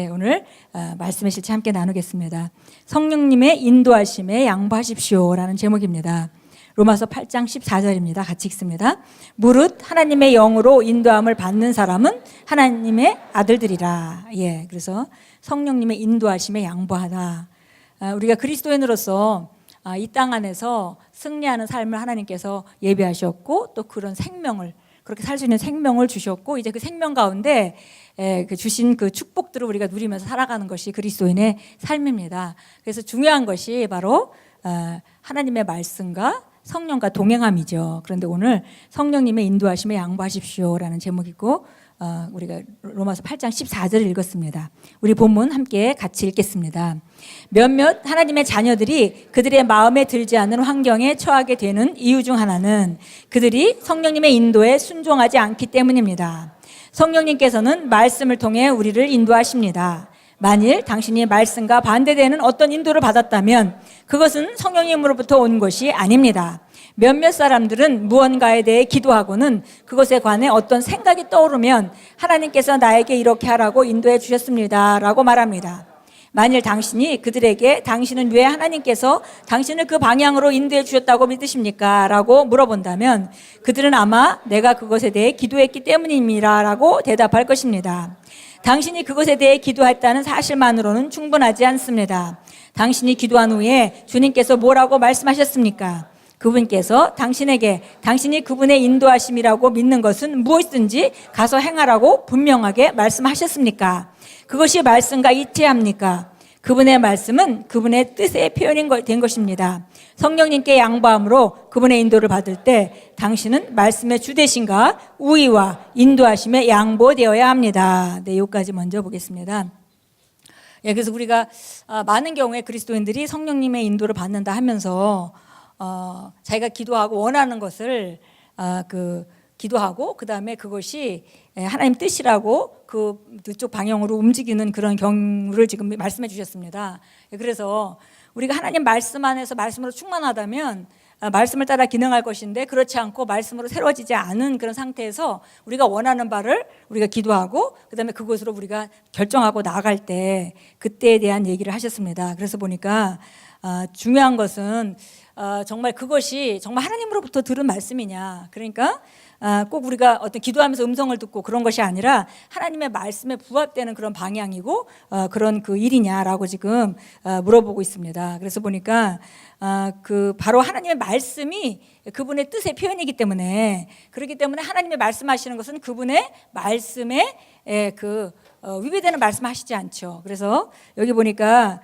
오늘 말씀의 실체 함께 나누겠습니다. 성령님의 인도하심에 양보하십시오라는 제목입니다. 로마서 8장 14절입니다. 같이 읽습니다. 무릇 하나님의 영으로 인도함을 받는 사람은 하나님의 아들들이라. 그래서 성령님의 인도하심에 양보하다. 우리가 그리스도인으로서 이 땅 안에서 승리하는 삶을 하나님께서 예비하셨고 또 그런 생명을 그렇게 살 수 있는 생명을 주셨고 이제 그 생명 가운데 주신 그 축복들을 우리가 누리면서 살아가는 것이 그리스도인의 삶입니다. 그래서 중요한 것이 바로 하나님의 말씀과 성령과 동행함이죠. 그런데 오늘 성령님의 인도하심에 양보하십시오라는 제목이고 우리가 로마서 8장 14절을 읽었습니다. 우리 본문 함께 같이 읽겠습니다. 몇몇 하나님의 자녀들이 그들의 마음에 들지 않는 환경에 처하게 되는 이유 중 하나는 그들이 성령님의 인도에 순종하지 않기 때문입니다. 성령님께서는 말씀을 통해 우리를 인도하십니다. 만일 당신이 말씀과 반대되는 어떤 인도를 받았다면 그것은 성령님으로부터 온 것이 아닙니다. 몇몇 사람들은 무언가에 대해 기도하고는 그것에 관해 어떤 생각이 떠오르면 하나님께서 나에게 이렇게 하라고 인도해 주셨습니다 라고 말합니다. 만일 당신이 그들에게 당신은 왜 하나님께서 당신을 그 방향으로 인도해 주셨다고 믿으십니까? 라고 물어본다면 그들은 아마 내가 그것에 대해 기도했기 때문입니다 라고 대답할 것입니다. 당신이 그것에 대해 기도했다는 사실만으로는 충분하지 않습니다. 당신이 기도한 후에 주님께서 뭐라고 말씀하셨습니까? 그분께서 당신에게 당신이 그분의 인도하심이라고 믿는 것은 무엇이든지 가서 행하라고 분명하게 말씀하셨습니까? 그것이 말씀과 일치합니까? 그분의 말씀은 그분의 뜻의 표현이 된 것입니다. 성령님께 양보함으로 그분의 인도를 받을 때 당신은 말씀의 주대신과 우위와 인도하심에 양보되어야 합니다. 여기까지 먼저 보겠습니다. 그래서 우리가 많은 경우에 그리스도인들이 성령님의 인도를 받는다 하면서 자기가 기도하고 원하는 것을 기도하고 그 다음에 그것이 하나님 뜻이라고 그쪽 방향으로 움직이는 그런 경우를 지금 말씀해 주셨습니다. 그래서 우리가 하나님 말씀 안에서 말씀으로 충만하다면 말씀을 따라 기능할 것인데 그렇지 않고 말씀으로 새로워지지 않은 그런 상태에서 우리가 원하는 바를 우리가 기도하고 그 다음에 그것으로 우리가 결정하고 나아갈 때 그때에 대한 얘기를 하셨습니다. 그래서 보니까 중요한 것은 정말 그것이 정말 하나님으로부터 들은 말씀이냐. 그러니까 꼭 우리가 어떤 기도하면서 음성을 듣고 그런 것이 아니라 하나님의 말씀에 부합되는 그런 방향이고 그런 그 일이냐라고 지금 물어보고 있습니다. 그래서 보니까 바로 하나님의 말씀이 그분의 뜻의 표현이기 때문에 그렇기 때문에 하나님의 말씀하시는 것은 그분의 말씀에 위배되는 말씀하시지 않죠. 그래서 여기 보니까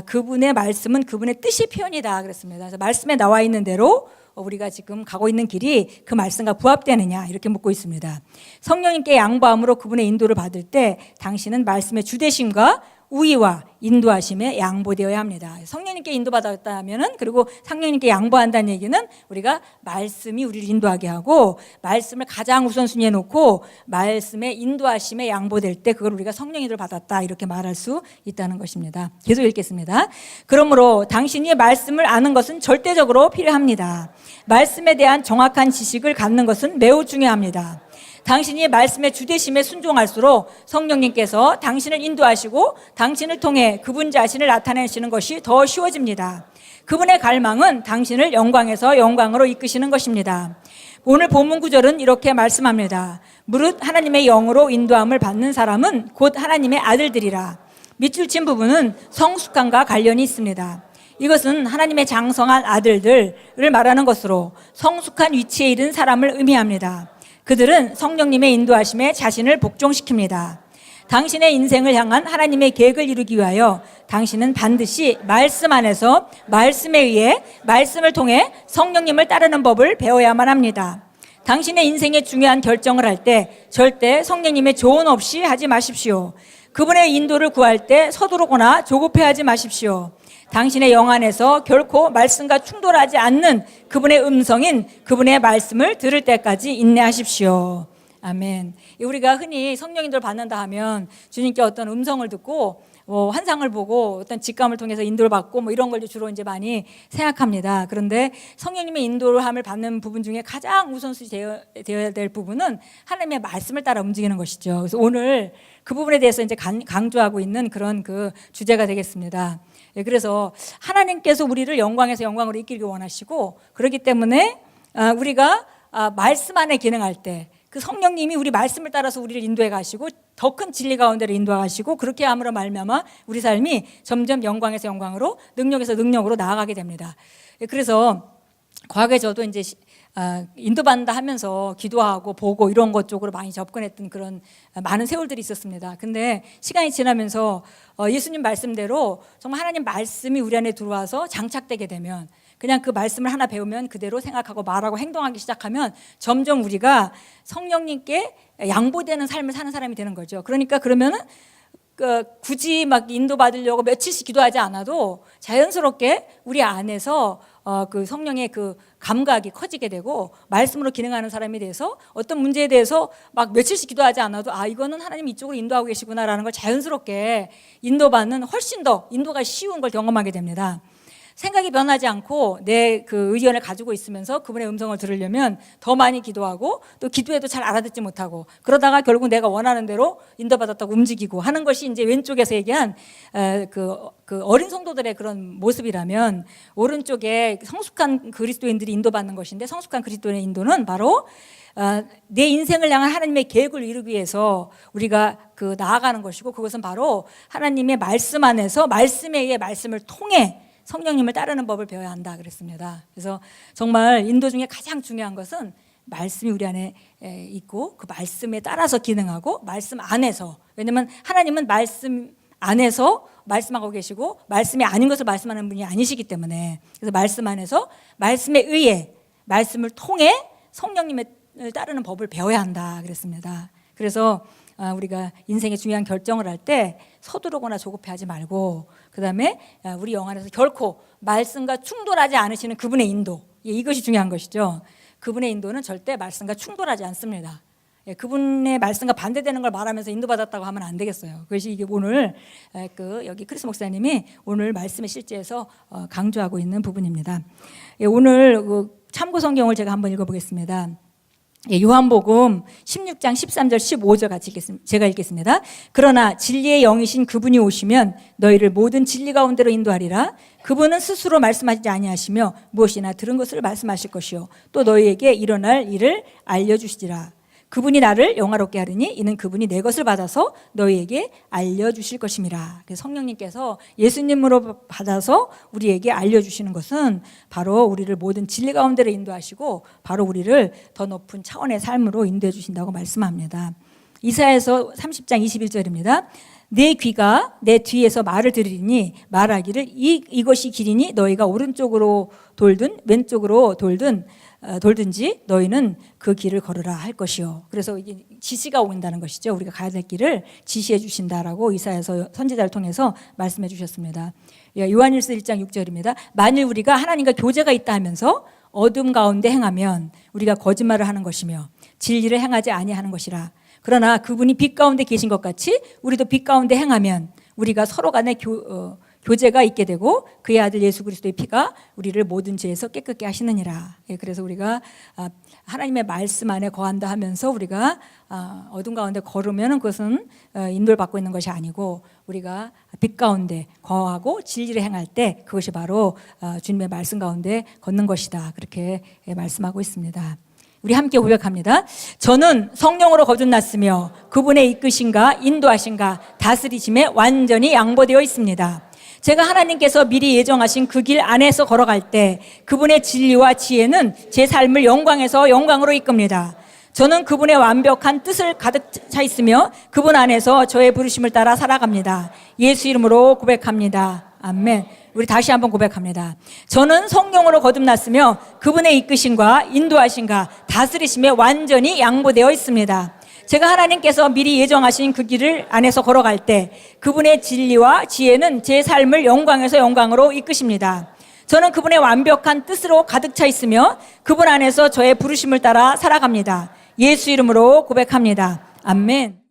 그분의 말씀은 그분의 뜻이 표현이다 그랬습니다. 그래서 말씀에 나와 있는 대로 우리가 지금 가고 있는 길이 그 말씀과 부합되느냐 이렇게 묻고 있습니다. 성령님께 양보함으로 그분의 인도를 받을 때 당신은 말씀의 주대심과 우위와 인도하심에 양보되어야 합니다. 성령님께 인도받았다면은 그리고 성령님께 양보한다는 얘기는 우리가 말씀이 우리를 인도하게 하고 말씀을 가장 우선순위에 놓고 말씀의 인도하심에 양보될 때 그걸 우리가 성령님을 받았다 이렇게 말할 수 있다는 것입니다. 계속 읽겠습니다. 그러므로 당신이 말씀을 아는 것은 절대적으로 필요합니다. 말씀에 대한 정확한 지식을 갖는 것은 매우 중요합니다. 당신이 말씀의 주대심에 순종할수록 성령님께서 당신을 인도하시고 당신을 통해 그분 자신을 나타내시는 것이 더 쉬워집니다. 그분의 갈망은 당신을 영광에서 영광으로 이끄시는 것입니다. 오늘 본문 구절은 이렇게 말씀합니다. 무릇 하나님의 영으로 인도함을 받는 사람은 곧 하나님의 아들들이라. 밑줄 친 부분은 성숙함과 관련이 있습니다. 이것은 하나님의 장성한 아들들을 말하는 것으로 성숙한 위치에 이른 사람을 의미합니다. 그들은 성령님의 인도하심에 자신을 복종시킵니다. 당신의 인생을 향한 하나님의 계획을 이루기 위하여 당신은 반드시 말씀 안에서 말씀에 의해 말씀을 통해 성령님을 따르는 법을 배워야만 합니다. 당신의 인생의 중요한 결정을 할 때 절대 성령님의 조언 없이 하지 마십시오. 그분의 인도를 구할 때 서두르거나 조급해하지 마십시오. 당신의 영 안에서 결코 말씀과 충돌하지 않는 그분의 음성인 그분의 말씀을 들을 때까지 인내하십시오. 아멘. 우리가 흔히 성령 인도를 받는다 하면 주님께 어떤 음성을 듣고 환상을 보고 어떤 직감을 통해서 인도를 받고 이런 걸 주로 이제 많이 생각합니다. 그런데 성령님의 인도함을 받는 부분 중에 가장 우선순위 되어야 될 부분은 하나님의 말씀을 따라 움직이는 것이죠. 그래서 오늘 그 부분에 대해서 이제 강조하고 있는 그런 그 주제가 되겠습니다. 그래서 하나님께서 우리를 영광에서 영광으로 이끌기 원하시고, 그렇기 때문에 우리가 말씀 안에 기능할 때 그 성령님이 우리 말씀을 따라서 우리를 인도해 가시고 더 큰 진리 가운데로 인도하시고, 그렇게 함으로 말미암아 우리 삶이 점점 영광에서 영광으로, 능력에서 능력으로 나아가게 됩니다. 그래서 과거에 저도 이제 인도받는다 하면서 기도하고 보고 이런 것 쪽으로 많이 접근했던 그런 많은 세월들이 있었습니다. 근데 시간이 지나면서 예수님 말씀대로 정말 하나님 말씀이 우리 안에 들어와서 장착되게 되면, 그냥 그 말씀을 하나 배우면 그대로 생각하고 말하고 행동하기 시작하면 점점 우리가 성령님께 양보되는 삶을 사는 사람이 되는 거죠. 그러니까 그러면은 굳이 막 인도받으려고 며칠씩 기도하지 않아도 자연스럽게 우리 안에서 그 성령의 그 감각이 커지게 되고 말씀으로 기능하는 사람이 돼서 어떤 문제에 대해서 막 며칠씩 기도하지 않아도 이거는 하나님 이쪽으로 인도하고 계시구나라는 걸 자연스럽게 인도받는, 훨씬 더 인도가 쉬운 걸 경험하게 됩니다. 생각이 변하지 않고 내 그 의견을 가지고 있으면서 그분의 음성을 들으려면 더 많이 기도하고, 또 기도해도 잘 알아듣지 못하고, 그러다가 결국 내가 원하는 대로 인도받았다고 움직이고 하는 것이 이제 왼쪽에서 얘기한 그 어린 성도들의 그런 모습이라면, 오른쪽에 성숙한 그리스도인들이 인도받는 것인데, 성숙한 그리스도인의 인도는 바로 내 인생을 향한 하나님의 계획을 이루기 위해서 우리가 나아가는 것이고, 그것은 바로 하나님의 말씀 안에서 말씀에 의해 말씀을 통해 성령님을 따르는 법을 배워야 한다 그랬습니다. 그래서 정말 인도 중에 가장 중요한 것은 말씀이 우리 안에 있고 그 말씀에 따라서 기능하고, 말씀 안에서, 왜냐하면 하나님은 말씀 안에서 말씀하고 계시고 말씀이 아닌 것을 말씀하는 분이 아니시기 때문에, 그래서 말씀 안에서 말씀에 의해 말씀을 통해 성령님을 따르는 법을 배워야 한다 그랬습니다. 그래서 우리가 인생의 중요한 결정을 할 때 서두르거나 조급해하지 말고, 그 다음에 우리 영 안에서 결코 말씀과 충돌하지 않으시는 그분의 인도, 이것이 중요한 것이죠. 그분의 인도는 절대 말씀과 충돌하지 않습니다. 그분의 말씀과 반대되는 걸 말하면서 인도받았다고 하면 안 되겠어요. 그것이 이게 오늘 여기 크리스 목사님이 오늘 말씀의 실제에서 강조하고 있는 부분입니다. 오늘 참고 성경을 제가 한번 읽어보겠습니다. 요한복음 16장 13절 15절 같이 제가 읽겠습니다. 그러나 진리의 영이신 그분이 오시면 너희를 모든 진리 가운데로 인도하리라. 그분은 스스로 말씀하지 아니하시며 무엇이나 들은 것을 말씀하실 것이요 또 너희에게 일어날 일을 알려주시리라. 그분이 나를 영화롭게 하리니 이는 그분이 내 것을 받아서 너희에게 알려주실 것임이라. 그래서 성령님께서 예수님으로 받아서 우리에게 알려주시는 것은 바로 우리를 모든 진리 가운데로 인도하시고 바로 우리를 더 높은 차원의 삶으로 인도해 주신다고 말씀합니다. 이사야서 30장 21절입니다. 내 귀가 내 뒤에서 말을 들으리니 말하기를 이것이 길이니 너희가 오른쪽으로 돌든 왼쪽으로 돌든지 너희는 그 길을 걸으라 할 것이요. 그래서 이게 지시가 온다는 것이죠. 우리가 가야 될 길을 지시해 주신다라고 이사야서 선지자를 통해서 말씀해 주셨습니다. 요한일서 1장 6절입니다. 만일 우리가 하나님과 교제가 있다 하면서 어둠 가운데 행하면 우리가 거짓말을 하는 것이며 진리를 행하지 아니하는 것이라. 그러나 그분이 빛 가운데 계신 것 같이 우리도 빛 가운데 행하면 우리가 서로 간에 교제가 있게 되고 그의 아들 예수 그리스도의 피가 우리를 모든 죄에서 깨끗게 하시느니라. 그래서 우리가 하나님의 말씀 안에 거한다 하면서 우리가 어둠 가운데 걸으면 그것은 인도를 받고 있는 것이 아니고, 우리가 빛 가운데 거하고 진리를 행할 때 그것이 바로 주님의 말씀 가운데 걷는 것이다. 그렇게 말씀하고 있습니다. 우리 함께 고백합니다. 저는 성령으로 거듭났으며 그분의 이끄신가 인도하신가 다스리심에 완전히 양보되어 있습니다. 제가 하나님께서 미리 예정하신 그 길 안에서 걸어갈 때 그분의 진리와 지혜는 제 삶을 영광에서 영광으로 이끕니다. 저는 그분의 완벽한 뜻을 가득 차 있으며 그분 안에서 저의 부르심을 따라 살아갑니다. 예수 이름으로 고백합니다. 아멘. 우리 다시 한번 고백합니다. 저는 성령으로 거듭났으며 그분의 이끄심과 인도하심과 다스리심에 완전히 양보되어 있습니다. 제가 하나님께서 미리 예정하신 그 길을 안에서 걸어갈 때 그분의 진리와 지혜는 제 삶을 영광에서 영광으로 이끄십니다. 저는 그분의 완벽한 뜻으로 가득 차 있으며 그분 안에서 저의 부르심을 따라 살아갑니다. 예수 이름으로 고백합니다. 아멘.